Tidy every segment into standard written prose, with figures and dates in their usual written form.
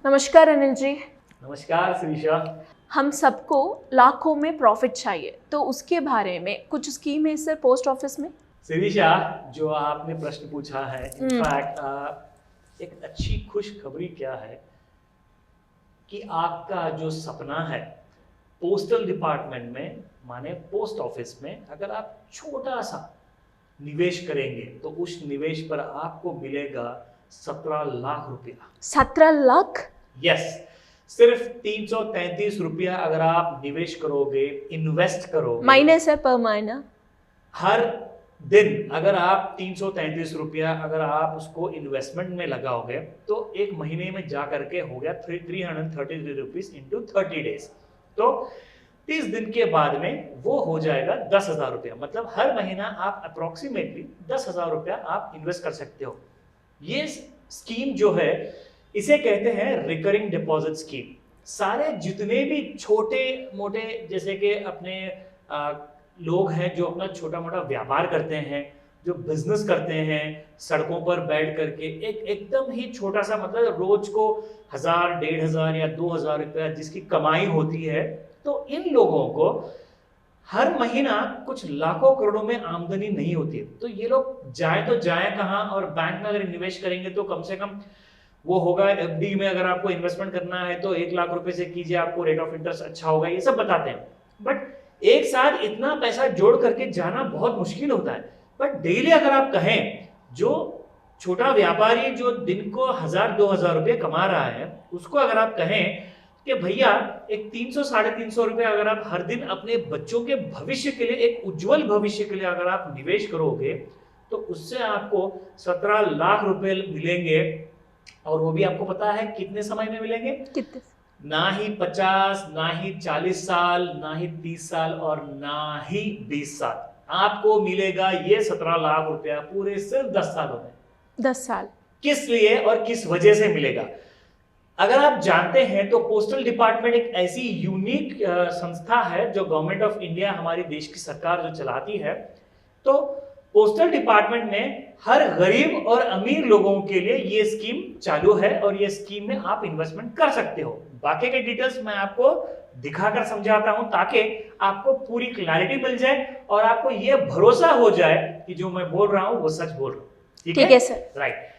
नमस्कार अनिल जी। नमस्कार शिरीषा। हम सबको लाखों में प्रॉफिट चाहिए, तो उसके बारे में कुछ स्कीम है सर पोस्ट ऑफिस में? शिरीषा, जो आपने प्रश्न पूछा है, इनफैक्ट एक अच्छी खुशखबरी क्या है कि आपका जो सपना है पोस्टल डिपार्टमेंट में, माने पोस्ट ऑफिस में, अगर आप छोटा सा निवेश करेंगे तो उस निवेश पर आपको मिलेगा 17 लाख रुपया। 17 लाख? यस, सिर्फ 333 रुपया अगर आप निवेश करोगे, इन्वेस्ट करोगे महीने से पर महीना? हर दिन अगर आप 333 रुपया अगर आप उसको इन्वेस्टमेंट में लगाओगे तो एक महीने में जा करके हो गया 333 रुपीज इंटू 30 डेज, तो 30 दिन के बाद में वो हो जाएगा 10,000 रुपया। मतलब हर महीना आप अप्रोक्सीमेटली 10,000 रुपया आप इन्वेस्ट कर सकते हो। ये स्कीम जो है इसे कहते हैं रिकरिंग डिपॉजिट स्कीम। सारे जितने भी छोटे मोटे जैसे कि अपने लोग हैं जो अपना छोटा मोटा व्यापार करते हैं, जो बिजनेस करते हैं, सड़कों पर बैठ करके एकदम ही छोटा सा, मतलब रोज को 1,000, 1,500 या 2,000 रुपया जिसकी कमाई होती है, तो इन लोगों को हर महीना कुछ लाखों करोड़ों में आमदनी नहीं होती है। तो ये लोग जाए तो जाए कहाँ, और बैंक में अगर निवेश करेंगे तो कम से कम वो होगा, एफडी में अगर आपको इन्वेस्टमेंट करना है तो 1 लाख रुपए से कीजिए, आपको रेट ऑफ इंटरेस्ट अच्छा होगा, ये सब बताते हैं। बट एक साथ इतना पैसा जोड़ करके जाना बहुत मुश्किल होता है। बट डेली अगर आप कहें, जो छोटा व्यापारी जो दिन को 1,000-2,000 रुपये कमा रहा है, उसको अगर आप कहें कि भैया एक 300-350 रुपये अगर आप हर दिन अपने बच्चों के भविष्य के लिए, एक उज्जवल भविष्य के लिए अगर आप निवेश करोगे, तो उससे आपको 17 लाख रुपए मिलेंगे। और वो भी आपको पता है कितने समय में मिलेंगे? कितने? ना ही 50, ना ही 40 साल, ना ही 30 साल और ना ही 20 साल, आपको मिलेगा ये 17 लाख रुपया पूरे सिर्फ 10 सालों में। 10 साल? किस लिए और किस वजह से मिलेगा? अगर आप जानते हैं तो पोस्टल डिपार्टमेंट एक ऐसी यूनिक संस्था है जो गवर्नमेंट ऑफ इंडिया, हमारी देश की सरकार जो चलाती है। तो पोस्टल डिपार्टमेंट में हर गरीब और अमीर लोगों के लिए ये स्कीम चालू है और ये स्कीम में आप इन्वेस्टमेंट कर सकते हो। बाकी के डिटेल्स मैं आपको दिखाकर समझाता हूं ताकि आपको पूरी क्लैरिटी मिल जाए और आपको ये भरोसा हो जाए कि जो मैं बोल रहा हूं वो सच बोल रहा हूं। ठीक है सर। राइट।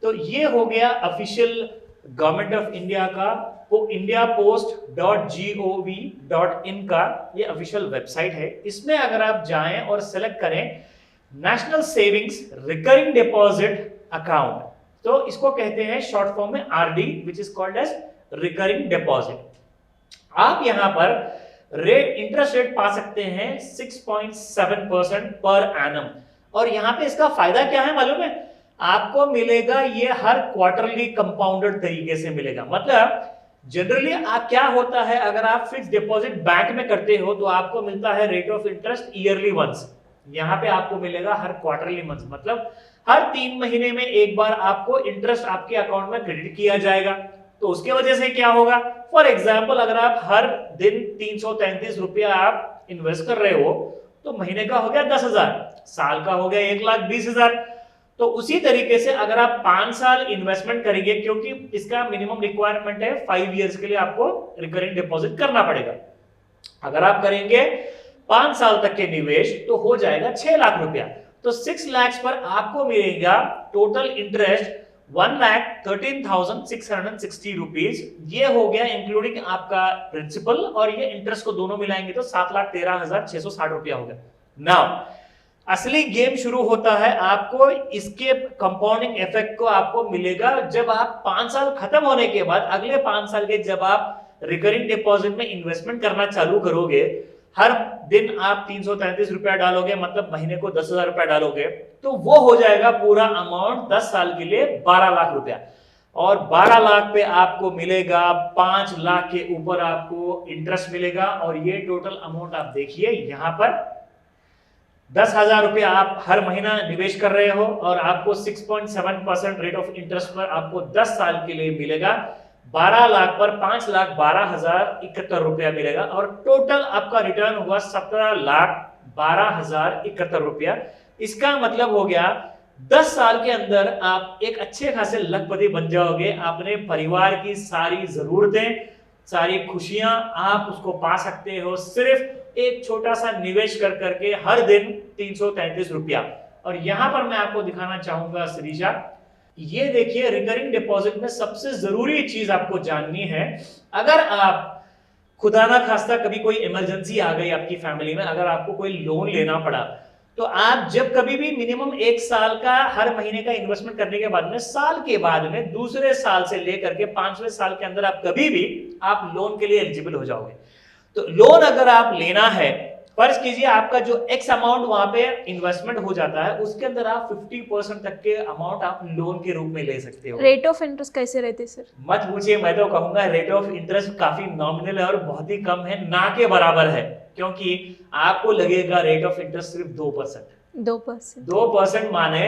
तो ये हो गया ऑफिशियल गवर्नमेंट ऑफ इंडिया का, वो indiapost.gov.in का ये ऑफिशियल वेबसाइट है। इसमें अगर आप जाएं और सेलेक्ट करें national savings recurring deposit account, तो इसको कहते हैं शॉर्ट फॉर्म में RD, which is called as recurring deposit. आप यहां पर रेट, इंटरेस्ट रेट पा सकते हैं 6.7% पर एनम। और यहां पे इसका फायदा क्या है मालूम है? आपको मिलेगा ये हर क्वार्टरली कंपाउंडेड तरीके से मिलेगा। मतलब जनरली क्या होता है, अगर आप फिक्स डिपॉजिट बैंक में करते हो तो आपको मिलता है rate of interest yearly once. यहां पे आपको मिलेगा हर क्वार्टरली मंथ, मतलब हर 3 महीने में एक बार आपको इंटरेस्ट आपके अकाउंट में क्रेडिट किया जाएगा। तो उसके वजह से क्या होगा, फॉर एग्जाम्पल अगर आप हर दिन 333 रुपया आप इन्वेस्ट कर रहे हो तो महीने का हो गया 10,000, साल का हो गया 1,20,000। तो उसी तरीके से अगर आप 5 साल इन्वेस्टमेंट करेंगे, क्योंकि इसका मिनिमम रिक्वायरमेंट है 5 इयर्स के लिए आपको रिकरिंग डिपॉजिट करना पड़ेगा। अगर आप करेंगे 5 साल तक के निवेश तो हो जाएगा 6 लाख रुपया। तो 6 लाख पर आपको मिलेगा टोटल इंटरेस्ट 1,13,660 रुपीज। ये हो गया इंक्लूडिंग आपका प्रिंसिपल, और ये इंटरेस्ट को दोनों मिलाएंगे तो 7,13,660 रुपया हो गया। नाउ असली गेम शुरू होता है। आपको इसके कंपाउंडिंग इफेक्ट को आपको मिलेगा जब आप 5 साल खत्म होने के बाद, अगले 5 साल के जब आप रिकरिंग डिपॉजिट में इन्वेस्टमेंट करना चालू करोगे, हर दिन आप 333 रुपया डालोगे, मतलब महीने को 10,000 रुपया डालोगे, तो वो हो जाएगा पूरा अमाउंट 10 साल के लिए 12 लाख रुपया। और 12 लाख पे आपको मिलेगा 5 लाख के ऊपर आपको इंटरेस्ट मिलेगा। और ये टोटल अमाउंट आप देखिए, यहां पर 10,000 रुपया आप हर महीना निवेश कर रहे हो और आपको 6.7% रेट ऑफ इंटरेस्ट पर आपको 10 साल के लिए मिलेगा। 12 लाख पर 5,12,071 रुपया मिलेगा और टोटल आपका रिटर्न हुआ 17,12,071 रुपया। इसका मतलब हो गया 10 साल के अंदर आप एक अच्छे खासे लखपति बन जाओगे। अपने परिवार की सारी जरूरतें, सारी खुशियां आप उसको पा सकते हो सिर्फ एक छोटा सा निवेश कर करके हर दिन 333 रुपया। और यहां पर मैं आपको दिखाना चाहूंगा श्रीजा, ये देखिए रिकरिंग डिपॉजिट में सबसे जरूरी चीज आपको जाननी है। अगर आप खुदा ना खास्ता कभी कोई इमरजेंसी आ गई आपकी फैमिली में, अगर आपको कोई लोन लेना पड़ा, तो आप जब कभी भी मिनिमम 1 साल का हर महीने का इन्वेस्टमेंट करने के बाद में, साल के बाद में, दूसरे साल से लेकर के 5वें साल के अंदर आप कभी भी आप लोन के लिए एलिजिबल हो जाओगे। तो लोन अगर आप लेना है, फर्ज कीजिए आपका जो एक्स अमाउंट वहां पे इन्वेस्टमेंट हो जाता है, उसके अंदर आप 50% तक के अमाउंट आप लोन के रूप में ले सकते हो। रेट ऑफ इंटरेस्ट कैसे रहते सर? मत पूछिए, मैं तो कहूंगा रेट ऑफ इंटरेस्ट काफी नॉमिनल है और बहुत ही कम है, ना के बराबर है। क्योंकि आपको लगेगा रेट ऑफ इंटरेस्ट सिर्फ 2%। 2% माने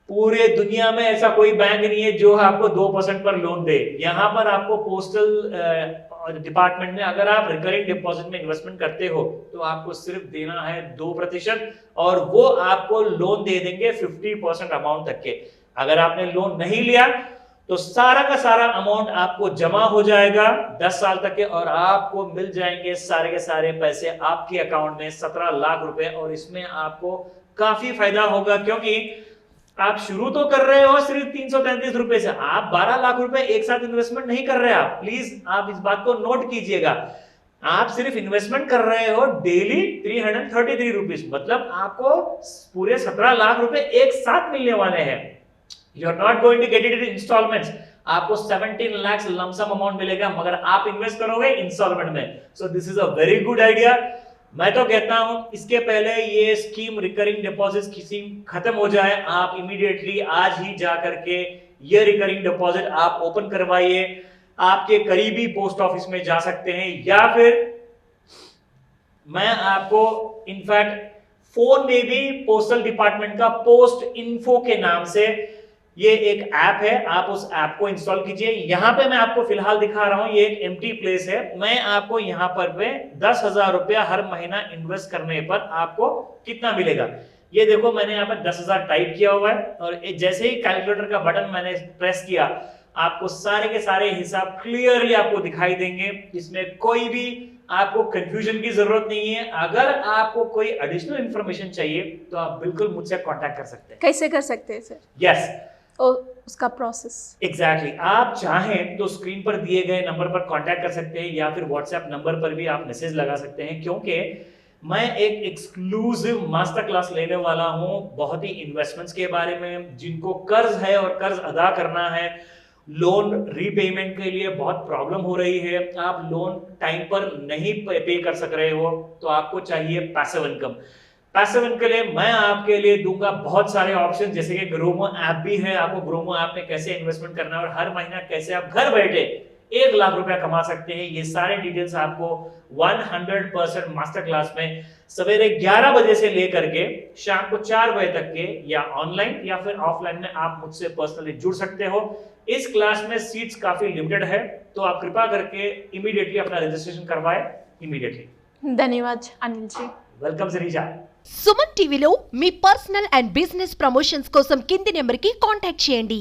पूरे दुनिया में ऐसा कोई बैंक नहीं है जो आपको 2% पर लोन दे। यहाँ पर आपको पोस्टल डिपार्टमेंट में अगर आप रिकरिंग डिपॉजिट में इन्वेस्टमेंट करते हो तो आपको सिर्फ देना है 2%, और वो आपको लोन दे देंगे 50% अमाउंट तक के। अगर आपने लोन नहीं लिया तो सारा का सारा अमाउंट आपको जमा हो जाएगा 10 साल तक के, और आपको मिल जाएंगे सारे के सारे पैसे आपके अकाउंट में 17 लाख रुपए। और इसमें आपको काफी फायदा होगा, क्योंकि आप शुरू तो कर रहे हो सिर्फ 333 रुपए से, आप 12 लाख रुपए एक साथ इन्वेस्टमेंट नहीं कर रहे। आप प्लीज आप इस बात को नोट कीजिएगा, आप सिर्फ इन्वेस्टमेंट कर रहे हो डेली 333 रुपीज, मतलब आपको पूरे 17 लाख रुपए एक साथ मिलने वाले हैं। You are not going to get it in instalments. आपको 17 लाख लमसम अमाउंट मिलेगा, मगर आप इन्वेस्ट करोगे इंस्टॉलमेंट में। So this is a very good idea. मैं तो कहता हूं इसके पहले ये स्कीम रिकरिंग डिपॉजिट स्कीम खत्म हो जाए, आप इमीडिएटली आज ही जा करके ये रिकरिंग डिपॉजिट आप ओपन करवाइए। आपके करीबी पोस्ट ऑफिस में जा सकते हैं, या फिर मैं आपको इनफैक्ट फोन में भी पोस्टल डिपार्टमेंट का पोस्ट इन्फो के नाम से ये एक ऐप है, आप उस ऐप को इंस्टॉल कीजिए। यहां पे मैं आपको फिलहाल दिखा रहा हूं, ये एक एम्प्टी प्लेस है। मैं आपको यहां पर 10,000 रुपया हर महीना इन्वेस्ट करने पर आपको कितना मिलेगा, ये देखो मैंने यहाँ पर 10,000 टाइप किया हुआ है, और जैसे ही कैलकुलेटर का बटन मैंने प्रेस किया, आपको सारे के सारे हिसाब क्लियरली आपको दिखाई देंगे। इसमें कोई भी आपको कंफ्यूजन की जरूरत नहीं है। अगर आपको कोई एडिशनल इंफॉर्मेशन चाहिए तो आप बिल्कुल मुझसे कांटेक्ट कर सकते हैं। कैसे कर सकते हैं सर? यस, उसका प्रोसेस एग्जैक्टली आप चाहें तो स्क्रीन पर दिए गए नंबर पर कांटेक्ट कर सकते हैं, या फिर व्हाट्सएप नंबर पर भी आप मैसेज लगा सकते हैं। क्योंकि मैं एक एक्सक्लूसिव मास्टर क्लास लेने वाला हूं बहुत ही इन्वेस्टमेंट्स के बारे में। जिनको कर्ज है और कर्ज अदा करना है, लोन रीपेमेंट के लिए बहुत प्रॉब्लम हो रही है, आप लोन टाइम पर नहीं पे कर सक रहे हो, तो आपको चाहिए पैसिव इनकम। पैसिव इनकम के लिए मैं आपके लिए दूंगा बहुत सारे ऑप्शन, जैसे कि ग्रोमो ऐप भी है। आपको ग्रोमो ऐप में कैसे इन्वेस्टमेंट करना है और हर महीना कैसे आप घर बैठे 1 लाख रुपया कमा सकते हैं, ये सारे डिटेल्स आपको 100% मास्टर क्लास में सवेरे 11 बजे से लेकर के शाम को 4 बजे तक के, या ऑनलाइन या फिर ऑफलाइन में आप मुझसे पर्सनली जुड़ सकते हो। इस क्लास में सीट्स काफी लिमिटेड है, तो आप कृपया करके इमीडिएटली अपना रजिस्ट्रेशन करवाएं इमीडिएटली। धन्यवाद अनिल जी। వెల్కమ్ శ్రీజ। సుమన్ టీవీలో మీ పర్సనల్ అండ్ బిజినెస్ ప్రమోషన్స్ కోసం కింది నెంబర్కి కాంటాక్ట్ చేయండి।